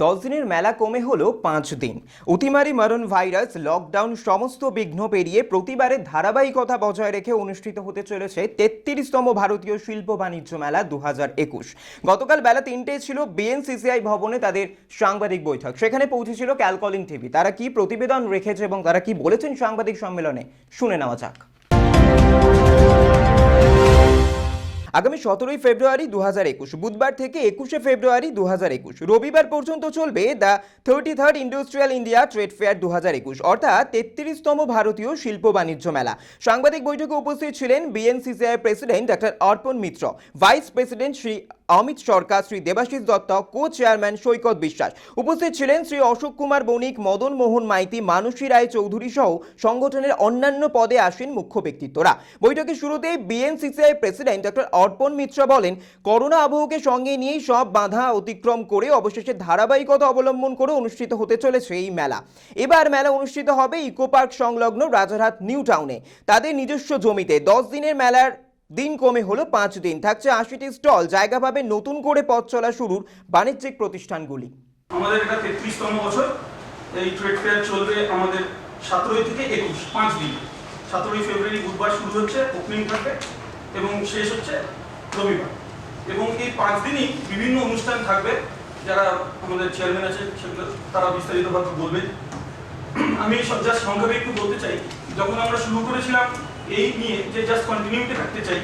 10 দিনের মেলা কমে হলো 5 দিন। অতিমারি মারণ ভাইরাস, লকডাউন সমস্ত বিঘ্ন পেরিয়ে প্রতিবারের ধারাবাহিকতা বজায় রেখে অনুষ্ঠিত হতে চলেছে 33তম ভারতীয় শিল্প বাণিজ্য মেলা 2021। গতকাল বেলা 3টেয় ছিল বিএনসিসিআই ভবনে তাদের সাংবাদিক বৈঠক। সেখানে পৌঁছেছিল ক্যালকলিং টিভি। তারা কি প্রতিবেদন রেখেছে এবং তারা কি বলেছেন সাংবাদিক সম্মেলনে, শুনে নেওয়া যাক। আগামী 17 ফেব্রুয়ারি 2021 বুধবার থেকে 21 ফেব্রুয়ারি 2021 রবিবার পর্যন্ত চলবে the 33rd industrial India trade fair 2021, অর্থাৎ 33তম ভারতীয় শিল্প বাণিজ্য মেলা। সাংবাদিক বৈঠকে উপস্থিত ছিলেন বিএনসিসিআই প্রেসিডেন্ট ডক্টর অর্পণ মিত্র, ভাইস প্রেসিডেন্ট শ্রী অমিত সরকার, শ্রী দেবাশিস দত্ত, কো চেয়ারম্যান সৈকত বিশ্বাস। উপস্থিত ছিলেন শ্রী অশোক কুমার বণিক, মদন মোহন মাইতি, মানসী রায় চৌধুরী সহ সংগঠনের অন্যান্য পদে আসেন মুখ্য ব্যক্তিত্বরা। বৈঠকের শুরুতেই বিএনসিসিআই প্রেসিডেন্ট ডক্টর অর্পণ মিত্র বলেন, করোনা আবহকে সঙ্গে নিয়েই সব বাধা অতিক্রম করে অবশেষে ধারাবাহিকতা অবলম্বন করে অনুষ্ঠিত হতে চলেছে এই মেলা। এবার মেলা অনুষ্ঠিত হবে ইকো পার্ক সংলগ্ন রাজারহাট নিউ টাউনে তাদের নিজস্ব জমিতে। 10 দিনের মেলার দিন কমে হলো 5 দিন। থাকছে 80টি স্টল, জায়গা পাবে নতুন করে পথ চলা শুরুর বাণিজ্যিক প্রতিষ্ঠানগুলি। আমাদের এটা 33তম বছর। এই ট্রেড ফেয়ার চলবে আমাদের 17 থেকে 21, 5 দিন। 17 ফেব্রুয়ারি বুধবার শুরু হচ্ছে, ওপেনিং থাকবে এবং শেষ হচ্ছে রবিবার। এবং এই 5 দিনই বিভিন্ন অনুষ্ঠান থাকবে, যারা আমাদের চেয়ারম্যান আছে সেগুলো তারা বিস্তারিতভাবে বলবেন। আমি জাস্ট সংক্ষেপে একটু বলতে চাই, যখন আমরা শুরু করেছিলাম এই নিয়ে যে জাস্ট কন্টিনিউটি রাখতে চাই,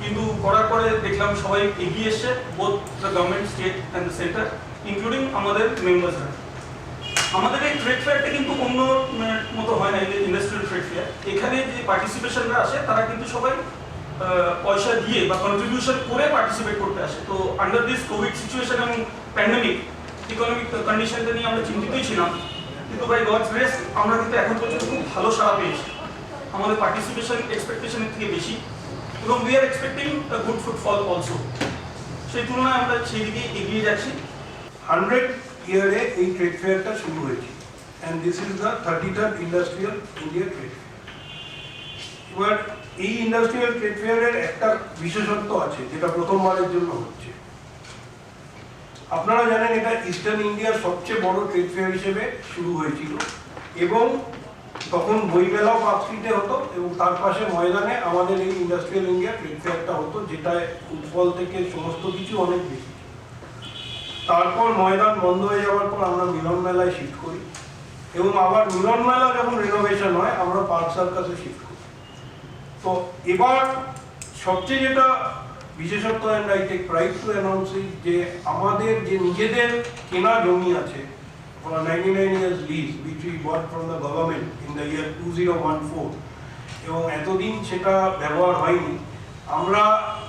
কিন্তু করার পরে দেখলাম সবাই এগিয়ে এসছে, both the government, state and the centre, including আমাদের মেম্বার্সরা। আমাদের এই ট্রেড ফেয়ারটা কিন্তু অন্য মতো হয় না, ইন্ডাস্ট্রিয়াল ট্রেড ফেয়ার। এখানে যে পার্টিসিপেশনরা আসে তারা কিন্তু সবাই পয়সা দিয়ে বা কন্ট্রিবিউশন করে পার্টিসিপেট করতে আসে। তো আন্ডার দিস কোভিড সিচুয়েশন এবং প্যান্ডেমিক ইকোনমিক কন্ডিশনটা নিয়ে আমরা চিন্তিতই ছিলাম, কিন্তু বাই গডস গ্রেস আমরা কিন্তু এখন পর্যন্ত খুব ভালো সাড়া পেয়েছি। আমাদের পার্টিসিপেশন এক্সপেকটেশনের থেকে বেশি, এবং we are expecting a good footfall also. সেই তুলনায় আমরা সেই দিকে এগিয়ে যাচ্ছি। 100 ইয়ারে এই ট্রেড ফেয়ারটা শুরু হয়েছে, and this is the 33rd industrial India trade fair. এবার এই ইন্ডাস্ট্রিয়াল ট্রেড ফেয়ারের একটা বিশেষত্ব আছে, যেটা প্রথমবারের জন্য হচ্ছে। আপনারা জানেন এটা ইস্টার্ন ইন্ডিয়ার সবচেয়ে বড় ট্রেড ফেয়ার হিসেবে শুরু হয়েছিল, এবং তখন বইমেলাও পার্ক স্ট্রিটে হতো এবং তার পাশে ময়দানে আমাদের এই ইন্ডাস্ট্রিয়াল ইন্ডিয়া ট্রেড ফেয়ারটা হতো, যেটায় ফুটবল থেকে সমস্ত কিছু অনেক বেশি। তারপর ময়দান বন্ধ হয়ে যাওয়ার পর আমরা মিলন মেলায় শিফট করি, এবং আবার মিলন মেলা যখন রিনোভেশন হয় আমরা পার্ক সার্কাসে শিফট করি। তো এবার সবচেয়ে যেটা বিশেষত্ব, and I take pride to announce যে আমাদের যে নিজেদের কেনা জমি আছে, 99 years lease which we bought from the government in the year 2014, এবং এতদিন সেটা ব্যবহার হয়নি। আমরা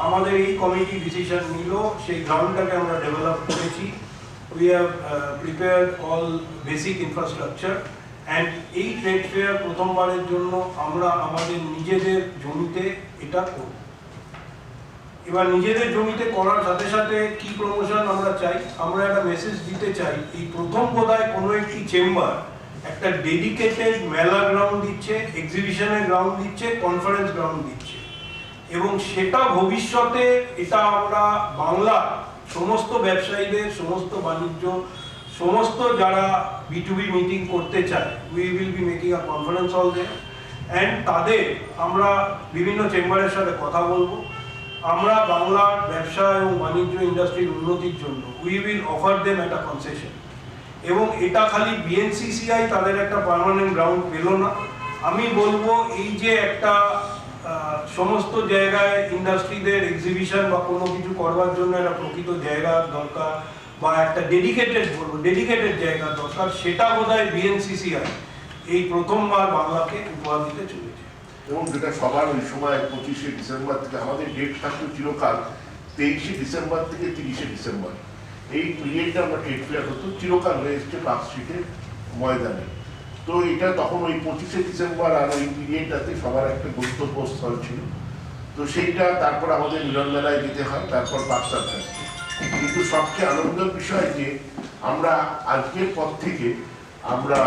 আমাদের এই কমিটি ডিসিশন নিল, সেই গ্রাউন্ডটাকে আমরা ডেভেলপ করেছি। We have prepared all basic infrastructure, and এই ট্রেড ফেয়ার প্রথমবারের জন্য আমরা আমাদের নিজেদের জমিতে এটা করব। এবার নিজেদের জমিতে করার সাথে সাথে কি প্রমোশন আমরা চাই, আমরা একটা মেসেজ দিতে চাই। এই প্রথম বোধহয় কোনো একটি চেম্বার একটা ডেডিকেটেড মেলা গ্রাউন্ড দিচ্ছে, এক্সিবিশনের গ্রাউন্ড দিচ্ছে, কনফারেন্স গ্রাউন্ড দিচ্ছে, এবং সেটা ভবিষ্যতে এটা আমরা বাংলা সমস্ত ব্যবসায়ীদের, সমস্ত বাণিজ্য, সমস্ত যারা B2B মিটিং করতে চায়, we will be making a conference hall there, and তাদের আমরা বিভিন্ন চেম্বারের সাথে কথা বলবো। আমরা বাংলার ব্যবসা এবং বাণিজ্য ইন্ডাস্ট্রির উন্নতির জন্য উই উইল অফার দেম একটা কনসেশন। এবং এটা খালি বিএনসিসিআই তাদের একটা পার্মানেন্ট গ্রাউন্ড পেল না। আমি বলবো এই যে একটা সমস্ত জায়গায় ইন্ডাস্ট্রিদের এক্সিবিশন বা কোনো কিছু করবার জন্য একটা প্রকৃত জায়গা দরকার, বা একটা ডেডিকেটেড জায়গা দরকার, সেটা বোধহয় বিএনসিসিআই এই প্রথমবার বাংলাকে উপহার দিতে চলেছে। এবং যেটা সবার ওই সময় 25শে ডিসেম্বর থেকে, আমাদের ডেট থাকতো চিরকাল 23শে ডিসেম্বর থেকে 30শে ডিসেম্বর, এই পিরিয়ডটা আমরা ট্রেড ফেয়ার হতো, চিরকাল হয়ে এসছে পার্ক স্ট্রিটের ময়দানে। তো এটা তখন ওই 25শে ডিসেম্বর আর ওই পিরিয়ডটাতে সবার একটা গন্তব্যস্থল ছিল। তো সেইটা তারপর আমাদের মিলন মেলায় যেতে হয়, তারপর পার্ক সার্কাস। কিন্তু সবচেয়ে আনন্দের বিষয় যে আমরা আজকের পর থেকে আমরা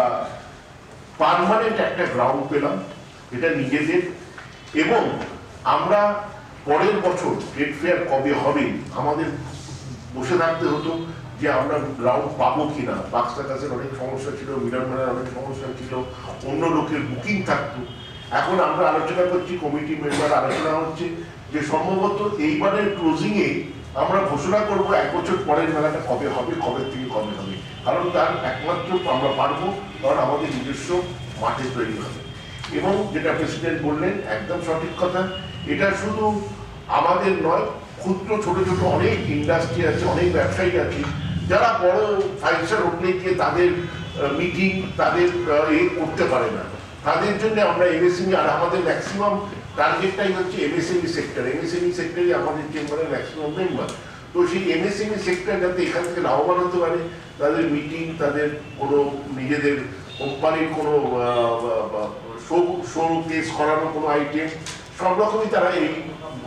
পার্মানেন্ট একটা গ্রাউন্ড পেলাম, এটা নিজেদের, এবং আমরা পরের বছর ট্রেড ফেয়ার কবে হবে আমাদের বসে থাকতে হতো, যে আমরা গ্রাউন্ড পাবো কিনা। বাক্স কাছের অনেক সমস্যা ছিল, মিলনমেলার অনেক সমস্যা ছিল, অন্য লোকের বুকিং থাকতো। এখন আমরা আলোচনা করছি, কমিটি মেম্বার আলোচনা হচ্ছে যে সম্ভবত এইবারের ক্লোজিংয়ে আমরা ঘোষণা করবো 1 বছর পরের মেলাটা কবে হবে, কবে থেকে কবে হবে। কারণ তার একমাত্র আমরা পারবো কারণ আমাদের নিজস্ব মাঠে তৈরি হবে। এবং যেটা প্রেসিডেন্ট বললেন একদম সঠিক কথা, এটা শুধু আমাদের নয়, ক্ষুদ্র ছোট ছোট অনেক ইন্ডাস্ট্রি আছে, অনেক ব্যবসায়ী আছে যারা বড় 5 স্টার হোটেলে গিয়ে তাদের মিটিং তাদের করতে পারে না। তাদের জন্য আমরা এমএসএমই, আর আমাদের ম্যাক্সিমাম টার্গেটটাই হচ্ছে এমএসএমই সেক্টর। এমএসএমই সেক্টরই আমাদের চেম্বারের ম্যাক্সিমাম মেম্বার। তো সেই এমএসএমই সেক্টর যাতে এখান থেকে লাভবান হতে পারে, তাদের মিটিং, তাদের কোনো নিজেদের কোম্পানির কোনো শো কেস করানো কোনো আইটেম, সব রকমই তারা এই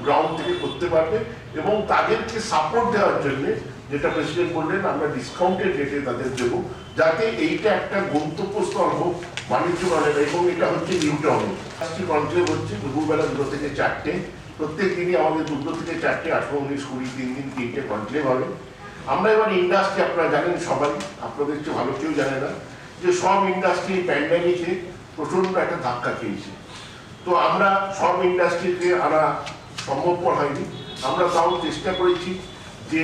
গ্রাউন্ড থেকে করতে পারবে। এবং তাদেরকে সাপোর্ট দেওয়ার জন্য যেটা প্রেসিডেন্ট বললেন, আমরা ডিসকাউন্টেড রেটে তাদের দেবো, যাতে এইটা একটা গন্তব্যস্থল হোক বাণিজ্য মেলা। এবং এটা হচ্ছে নিউ টাউনে কনক্লেভ হচ্ছে দুপুরবেলা 2 থেকে 4টে, প্রত্যেক দিনই আমাদের 2 থেকে 4টে, 18, 19, 20, 3 দিন 3টে কনক্লেভ হবে। আমরা এবার ইন্ডাস্ট্রি, আপনারা জানেন সবাই, আপনাদের চেয়ে ভালো কেউ জানে না যে সব ইন্ডাস্ট্রি প্যান্ডামিকে প্রচন্ড একটা ধাক্কা খেয়েছে। তো আমরা সব ইন্ডাস্ট্রিকে আনা সম্ভবপর হয়নি। আমরা তাও চেষ্টা করেছি যে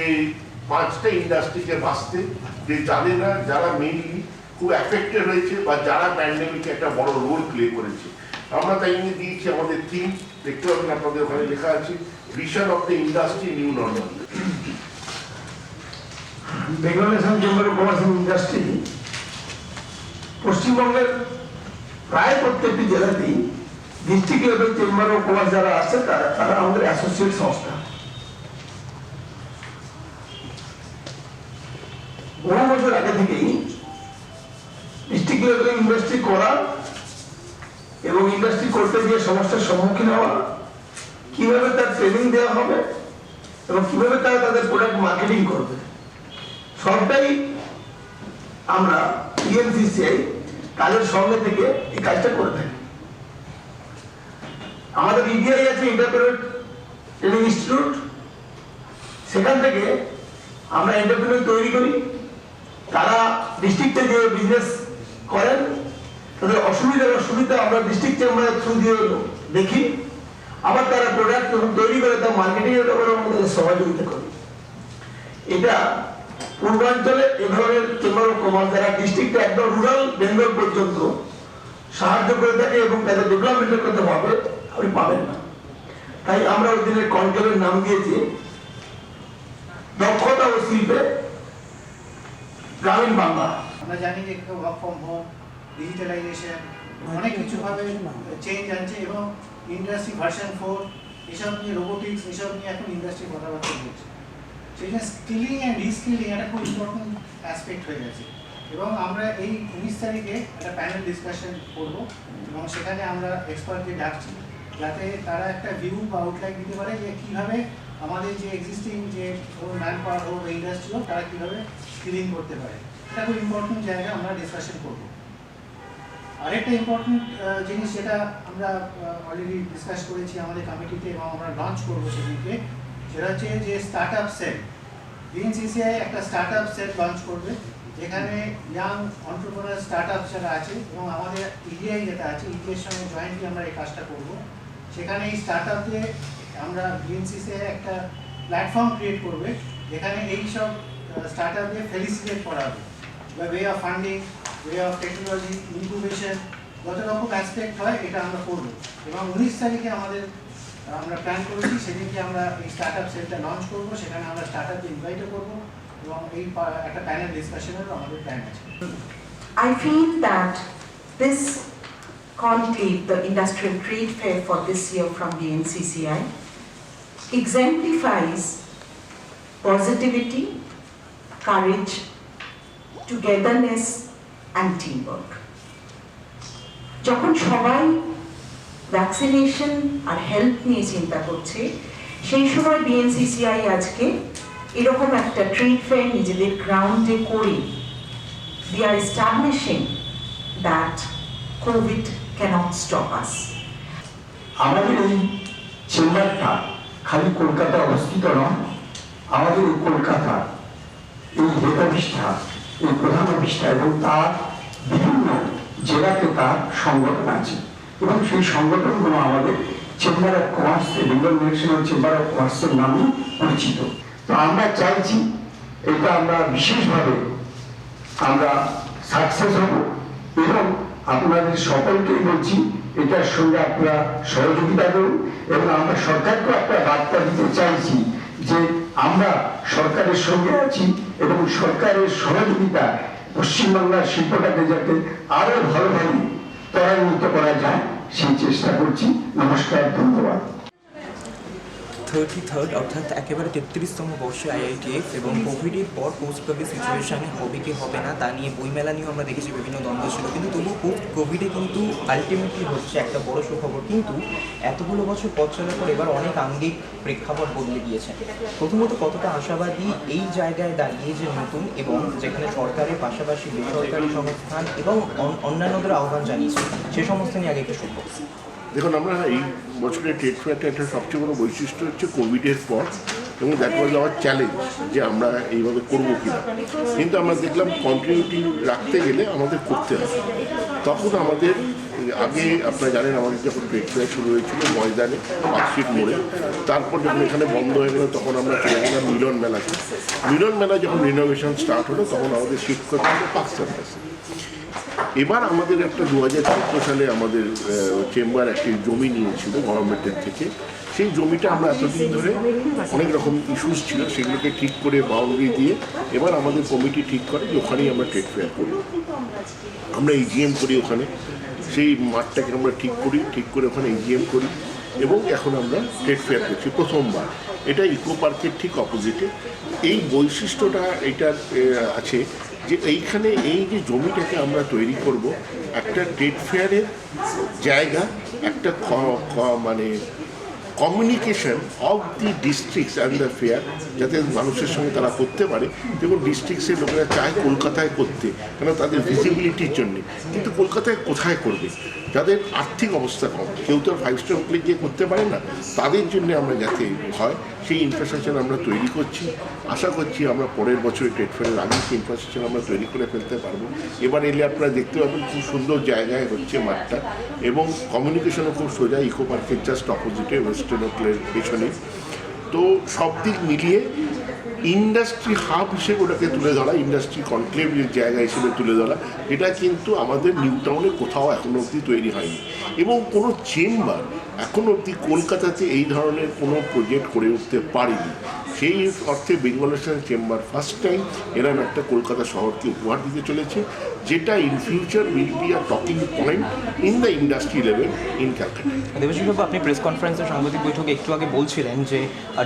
5টা ইন্ডাস্ট্রিকে বাঁচতে, যে যারা মেইনলি খুব অ্যাফেক্টেড হয়েছে বা যারা প্যান্ডেমিকে একটা বড় রোল প্লে করেছে। আমরা তাই নিয়ে দিয়েছি আমাদের থিম, দেখতে পাবেন আপনাদের ওখানে লেখা আছে, vision of the industry new normal. Bengal national chamber of commerce and industry পশ্চিমবঙ্গের প্রায় প্রত্যেকটি জেলাতেই district level chamber of commerce যারা আছে তারা আমাদের অ্যাসোসিয়েট সংস্থা। বহু বছর আগে থেকেই ডিস্ট্রিক্ট লেভেলে ইন্ডাস্ট্রি করা এবং ইন্ডাস্ট্রি করতে গিয়ে সমস্যার সম্মুখীন হওয়া, কিভাবে তার ট্রেনিং দেওয়া হবে এবং কিভাবে তারা তাদের প্রোডাক্ট মার্কেটিং করবে, সবটাই আমরা বিএনসিসিআই কাজের সঙ্গে থেকে এই কাজটা করে থাকি। আমাদের ইডিআই আছে, এন্টারপ্রেনার ট্রেনিং ইনস্টিটিউট, সেখান থেকে আমরা এন্টারপ্রেনার তৈরি করি। তারা ডিস্ট্রিক্টে যে বিজনেস করেন তাদের অসুবিধা আমরা ডিস্ট্রিক্ট চেম্বারের থ্রু দিয়ে দেখি, আবার তারা প্রোডাক্ট যখন তৈরি করে তার মার্কেটিং এর ব্যাপারে আমরা তাদের সহযোগিতা করি। এটা পূর্বাঞ্চলে এ ধরনের চেম্বার অফ কমার্স যারা ডিস্ট্রিক্টে একদম রুরাল বেঙ্গল পর্যন্ত সাহায্য করে থাকে এবং তাদের ডেভেলপমেন্টের কথা ভাবে আপনি পাবেন না। তাই আমরা ওই দিনের কনক্লেভের নাম দিয়েছি দক্ষতা ও শিল্পে গ্রামীণ বাংলা। আমরা জানি যে ওয়ার্ক ফ্রম হোম, ডিজিটালাইজেশন, অনেক কিছু ভাবে চেঞ্জ আনছে এবং ইন্ডাস্ট্রি ভার্সন 4 এসব নিয়ে, রোবোটিক্স এসব নিয়ে এখন ইন্ডাস্ট্রি কথাবার্তা বলছে। সেই জন্য স্কিলিং অ্যান্ড রিস্কিলিং একটা খুব ইম্পর্টেন্ট অ্যাসপেক্ট হয়ে গেছে। এবং আমরা এই 19 তারিখে একটা প্যানেল ডিসকাশন করবো এবং সেখানে আমরা এক্সপার্টদের ডাকছি যাতে তারা একটা ভিউ বা আউটলাইন দিতে পারে যে কীভাবে আমাদের যে এক্সিস্টিং যে ম্যান পাওয়ার হোক ইন্ডাস্ট্রি হোক তারা কীভাবে স্কিলিং করতে পারে। এটা খুব ইম্পর্টেন্ট জায়গা, আমরা ডিসকাশন করবো। আরেকটা ইম্পর্টেন্ট জিনিস যেটা আমরা অলরেডি ডিসকাস করেছি আমাদের কমিটিতে এবং আমরা লঞ্চ করবো সেদিনকে, সেটা হচ্ছে যে স্টার্ট আপ সেল। বিএনসিসিআই একটা স্টার্ট আপ সেল লঞ্চ করবে যেখানে ইয়াং অন্টারপ্রেনার স্টার্ট আপ যারা আছে এবং আমাদের ইডিআই যেটা আছে, ইডিআইয়ের সঙ্গে জয়েন্টলি আমরা এই কাজটা করবো। সেখানে এই স্টার্ট আপে আমরা বিএনসিসিআই একটা প্ল্যাটফর্ম ক্রিয়েট করবে যেখানে এই সব স্টার্ট আপে ফেলিসিটেট করা হবে, বা way of funding, way of technology, ইনকুবেশন, যত রকম অ্যাসপেক্ট হয় এটা আমরা করবো। এবং 19 তারিখে আমরা প্ল্যান করেছি সেদিনকে আমরা এই স্টার্ট আপ সেলটা লঞ্চ করবো, সেখানে আমরা স্টার্ট আপকে ইনভাইটও করবো এবং এই একটা প্যানেল ডিসকাশনেরও আমাদের প্ল্যান আছে। I feel that this conclave, the industrial trade fair for this year from the NCCI, exemplifies positivity, courage, togetherness and teamwork. যখন সবাই ভ্যাকসিনেশন আর হেলথ নিয়ে চিন্তা করছে, সেই সময় বিএনসিসিআই আজকে এরকম একটা ট্রেড ফেয়ার নিজেদের গ্রাউন্ডে করে we are establishing that COVID cannot stop us. আমাদের এই চেম্বারটা খালি কলকাতা অবস্থিত নয়, আমাদের এই কলকাতা এই হেড অফিসটা, এই প্রধান অফিসটা এবং তার বিভিন্ন জেলাতে তার সংগঠন আছে এবং সেই সংগঠনগুলো আমাদের chamber of commerce, Bengal national chamber of কমার্সের নামে পরিচিত। তো আমরা চাইছি এটা আমরা বিশেষভাবে আমরা সাকসেস হব এবং আপনাদের সকলকেই বলছি এটার সঙ্গে আপনারা সহযোগিতা করুন এবং আমরা সরকারকে একটা বার্তা দিতে চাইছি যে আমরা সরকারের সঙ্গে আছি এবং সরকারের সহযোগিতা পশ্চিমবাংলার শিল্পটাকে যাতে আরো ভালোভাবে ত্বরান্বিত করা যায় সেই চেষ্টা করছি। নমস্কার, ধন্যবাদ। 33rd অর্থাৎ একেবারে 33তম বর্ষে আইআইটিএফ এবং কোভিডের পর পোস্ট কোভিড সিচুয়েশানে হবে কি হবে না তা নিয়ে বইমেলা নিয়েও আমরা দেখেছি বিভিন্ন দ্বন্দ্ব ছিল, কিন্তু তবু পোস্ট কোভিডে কিন্তু আলটিমেটলি হচ্ছে একটা বড় সুখবর। কিন্তু এতগুলো বছর পথ চলার পর এবার অনেক আঙ্গিক প্রেক্ষাপট বদলে গিয়েছে। প্রথমত কতটা আশাবাদী এই জায়গায় দাঁড়িয়ে যে নতুন এবং যেখানে সরকারের পাশাপাশি বেসরকারি সংস্থান এবং অন্যান্যদের আহ্বান জানিয়েছে সে সমস্ত নিয়ে আগে একটু শুনবো। দেখুন, আমরা এই বছরের ট্রেড ফেয়ারটা একটা সবচেয়ে বড় বৈশিষ্ট্য হচ্ছে কোভিডের পর এবং দ্যাট ওয়াজ আওয়ার চ্যালেঞ্জ যে আমরা এইভাবে করবো কিনা। কিন্তু আমরা দেখলাম কন্টিনিউটি রাখতে গেলে আমাদের করতে হবে। তখন আমাদের আগে আপনারা জানেন আমাদের যখন ট্রেড ফেয়ার শুরু হয়েছিল ময়দানে পার্কস্ট্রিট মোড়ে, তারপর যখন এখানে বন্ধ হয়ে গেল তখন আমরা চলে গেলাম মিলন মেলাতে। মিলন মেলা যখন রিনোভেশন স্টার্ট হলো তখন আমাদের শিফট করতে হলো পার্ক সার্কাসে। এবার আমাদের একটা 2014 সালে আমাদের চেম্বার একটি জমি নিয়েছিল গভর্নমেন্টের থেকে। সেই জমিটা আমরা এতদিন ধরে অনেক রকম ইস্যুস ছিল, সেগুলোকে ঠিক করে বাউন্ডারি দিয়ে এবার আমাদের কমিটি ঠিক করে যে ওখানেই আমরা ট্রেড ফেয়ার করি। আমরা ইজিএম করি ওখানে, সেই মাঠটাকে আমরা ঠিক করে ওখানে ইজিএম করি এবং এখন আমরা ট্রেড ফেয়ার করছি প্রথমবার। এটা ইকো পার্কের ঠিক অপোজিটে। এই বৈশিষ্ট্যটা এটার আছে যে এইখানে এই যে জমিটাকে আমরা তৈরি করব একটা ট্রেড ফেয়ারের জায়গা, একটা মানে communication of the districts and the fair, যাতে মানুষের সঙ্গে তারা করতে পারে। যেমন ডিস্ট্রিক্টসের লোকেরা চায় কলকাতায় করতে, কেন তাদের ভিজিবিলিটির জন্যে, কিন্তু কলকাতায় কোথায় করবে? যাদের আর্থিক অবস্থা কম, কেউ তো 5 স্টার হোটেলে গিয়ে করতে পারে না, তাদের জন্য আমরা যাতে হয় সেই ইনফ্রাস্ট্রাকচার আমরা তৈরি করছি। আশা করছি আমরা পরের বছরে ট্রেড ফেয়ারের আগে সেই ইনফ্রাস্ট্রাকচার আমরা তৈরি করে ফেলতে পারবো। এবার এলে আপনারা দেখতে পাবেন খুব সুন্দর জায়গায় হচ্ছে মাঠটা এবং কমিউনিকেশনও খুব সোজা, ইকো পার্কের জাস্ট অপোজিটে ওয়েস্টার্ন হোটেলের পেছনে। তো সব দিক মিলিয়ে ইন্ডাস্ট্রি হাব হিসেবে ওটাকে তুলে ধরা, ইন্ডাস্ট্রি কনক্লেভের জায়গা হিসেবে তুলে ধরা, এটা কিন্তু আমাদের নিউ টাউনে কোথাও এখনো অবধি তৈরি হয়নি। এবং কোনো চেম্বার এখনো অবধি কলকাতাতে এই ধরনের কোনো প্রজেক্ট করে উঠতে পারেনি। সেই অর্থে Bengal national chamber first time এরকম একটা কলকাতা শহরকে উপহার দিতে চলেছে, যেটা in future will be a talking point in the industry level in Calcutta. দেবশিসবাবু, আপনি প্রেস কনফারেন্সের সাংবাদিক বৈঠকে একটু আগে বলছিলেন যে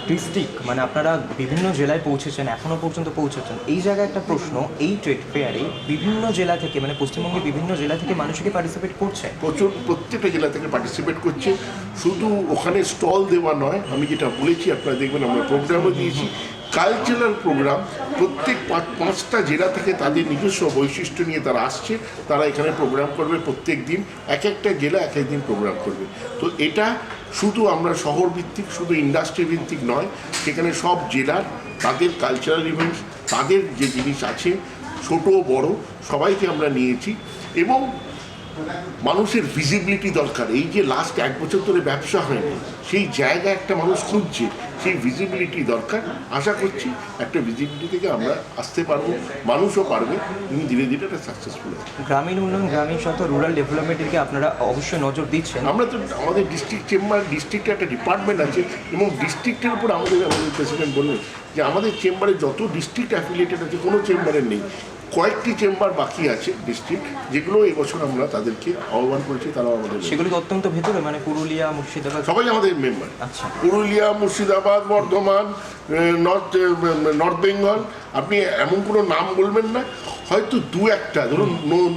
ডিস্ট্রিক্ট মানে আপনারা বিভিন্ন জেলায় পৌঁছেছেন, এখনও পর্যন্ত পৌঁছেছেন। এই জায়গায় একটা প্রশ্ন, এই ট্রেড ফেয়ারে বিভিন্ন জেলা থেকে মানে পশ্চিমবঙ্গের বিভিন্ন জেলা থেকে মানুষকে পার্টিসিপেট করছে? প্রত্যেকটা জেলা থেকে পার্টিসিপেট করছে। শুধু ওখানে স্টল দেওয়া নয়, আমি যেটা বলেছি আপনারা দেখবেন আমরা প্রোগ্রামও দিয়েছি, কালচারাল প্রোগ্রাম। প্রত্যেক 5টা জেলা থেকে তাদের নিজস্ব বৈশিষ্ট্য নিয়ে তারা আসছে, তারা এখানে প্রোগ্রাম করবে। প্রত্যেক দিন এক একটা জেলা এক এক দিন প্রোগ্রাম করবে। তো এটা শুধু আমরা শহর ভিত্তিক, শুধু ইন্ডাস্ট্রি ভিত্তিক নয়, সেখানে সব জেলার তাদের কালচারাল ইভেন্টস, তাদের যে জিনিস আছে ছোট বড় সবাইকে আমরা নিয়েছি। এবং মানুষের ভিজিবিলিটি দরকার। এই যে লাস্ট 1 বছর ধরে ব্যবসা হয়নি, সেই জায়গা একটা মানুষ খুঁজছে, সেই ভিজিবিলিটি দরকার। আশা করছি একটা ভিজিবিলিটি থেকে আমরা আসতে পারবো, মানুষও পারবে, এবং ধীরে ধীরে এটা সাকসেসফুল হবে। গ্রামীণ উন্নয়ন, গ্রামীণ সাথে রুরাল ডেভেলপমেন্টের দিকে আপনারা অবশ্যই নজর দিচ্ছেন। আমরা তো আমাদের ডিস্ট্রিক্ট চেম্বার, ডিস্ট্রিক্টে একটা ডিপার্টমেন্ট আছে এবং ডিস্ট্রিক্টের উপর আমাদের প্রেসিডেন্ট বললেন যে আমাদের চেম্বারে যত ডিস্ট্রিক্ট অ্যাফিলিয়েটেড আছে কোনো চেম্বারের নেই, কয়েকটি চেম্বার বাকি আছে ডিস্ট্রিক্ট, যেগুলো এবছর আমরা তাদেরকে আহ্বান করেছি, তারাও আমাদের। সেগুলো অত্যন্ত ভেতরে মানে পুরুলিয়া, মুর্শিদাবাদ সবাই আমাদের মেম্বার। আচ্ছা, পুরুলিয়া, মুর্শিদাবাদ, বর্ধমান, নর্থ বেঙ্গল, আপনি এমন কোনো নাম বলবেন না, হয়তো 2-1টা ধরুন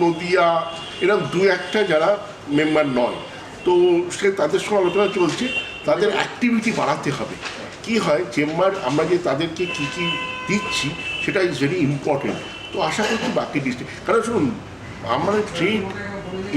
নদিয়া, এরকম 2-1টা যারা মেম্বার নয়, তো সে তাদের সঙ্গে আলোচনা চলছে, তাদের অ্যাক্টিভিটি বাড়াতে হবে। কি হয় চেম্বার আমরা যে তাদেরকে কী কী দিচ্ছি সেটা ইজ ভেরি ইম্পর্টেন্ট। তো আশা করছি বাকি ডিস্ট্রিক্ট, কারণ শুনুন আমরা ট্রেড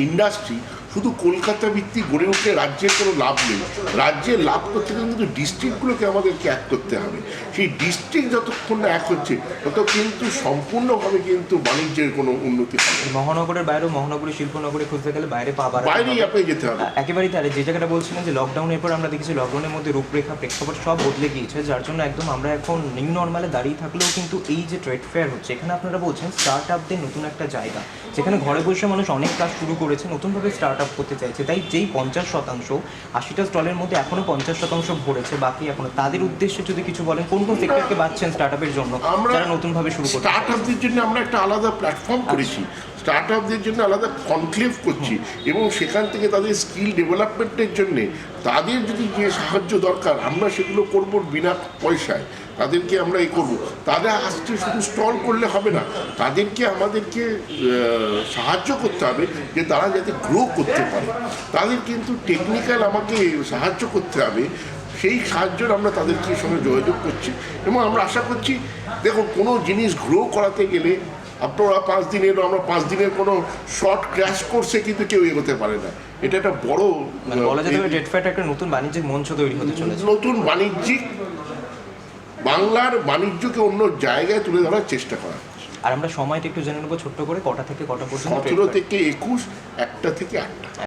ইন্ডাস্ট্রি শুধু কলকাতা ভিত্তিক গড়ে উঠলে রাজ্যের কোনো লাভ নেই। রাজ্যের লাভ করতে গেলে কিন্তু ডিস্ট্রিক্টগুলোকে আমাদেরকে এক করতে হবে। সেই ডিস্ট্রিক্ট যতক্ষণ না এক হচ্ছে তত কিন্তু সম্পূর্ণভাবে কিন্তু বাণিজ্যের কোনো উন্নতি হবে না। মহানগরের বাইরেও মহানগরী শিল্পনগরী খুঁজতে গেলে বাইরে পাওয়া বাইরেই আপনি যেতে হবে। একেবারেই তাহলে যে জায়গাটা বলছিলেন যে লকডাউনের পর আমরা দেখেছি লকডাউনের মধ্যে রূপরেখা প্রেক্ষাপট সব বদলে গিয়েছে, যার জন্য একদম আমরা এখন নিউ নর্মালে দাঁড়িয়ে থাকলেও কিন্তু এই যে ট্রেড ফেয়ার হচ্ছে এখানে আপনারা বলছেন স্টার্ট আপদের নতুন একটা জায়গা, যেখানে ঘরে বসে মানুষ অনেক কাজ শুরু করেছে, নতুনভাবে স্টার্ট আপ করতে চাইছে। তাই যেই 50%, 80টা স্টলের মধ্যে এখনো 50% ভরেছে, বাকি এখনো তাদের উদ্দেশ্যে যদি কিছু বলেন, কোন কোন সেক্টরকে বাঁচছেন স্টার্ট আপের জন্য যারা নতুনভাবে শুরু করছে? স্টার্ট আপদের জন্য আমরা একটা আলাদা প্ল্যাটফর্ম করেছি, স্টার্ট আপদের জন্য আলাদা কনক্লেভ করছি, এবং সেখান থেকে তাদের স্কিল ডেভেলপমেন্টের জন্যে তাদের যদি যে সাহায্য দরকার আমরা সেগুলো করব বিনা পয়সায়। তাদেরকে আমরা করব, তারা আসছে শুধু স্টল করলে হবে না, তাদেরকে আমাদেরকে সাহায্য করতে হবে যে তারা যাতে গ্রো করতে পারে। তাদের কিন্তু টেকনিক্যাল আমাকে সাহায্য করতে হবে, সেই সাহায্যের আমরা তাদেরকে সঙ্গে যোগাযোগ করছি। এবং আমরা আশা করছি, দেখুন কোনো জিনিস গ্রো করাতে গেলে আপনারা 5 দিনের, আমরা 5 দিনের কোনো শর্ট ক্র্যাশ কোর্সে কিন্তু কেউ এগোতে পারে না। এটা একটা বড় বলা যেতে পারে ট্রেড ফেয়ারটা একটা নতুন বাণিজ্যিক মঞ্চ তৈরি হতে চলেছে। নতুন বাণিজ্যিক, বাংলার বাণিজ্যকে অন্য জায়গায় তুলে ধরার চেষ্টা করা। আর আমরা সময়টা একটু জেনে নেবো ছোট্ট করে, কটা থেকে কটা পর্যন্ত? 17 থেকে 21, 1টা থেকে 8টা।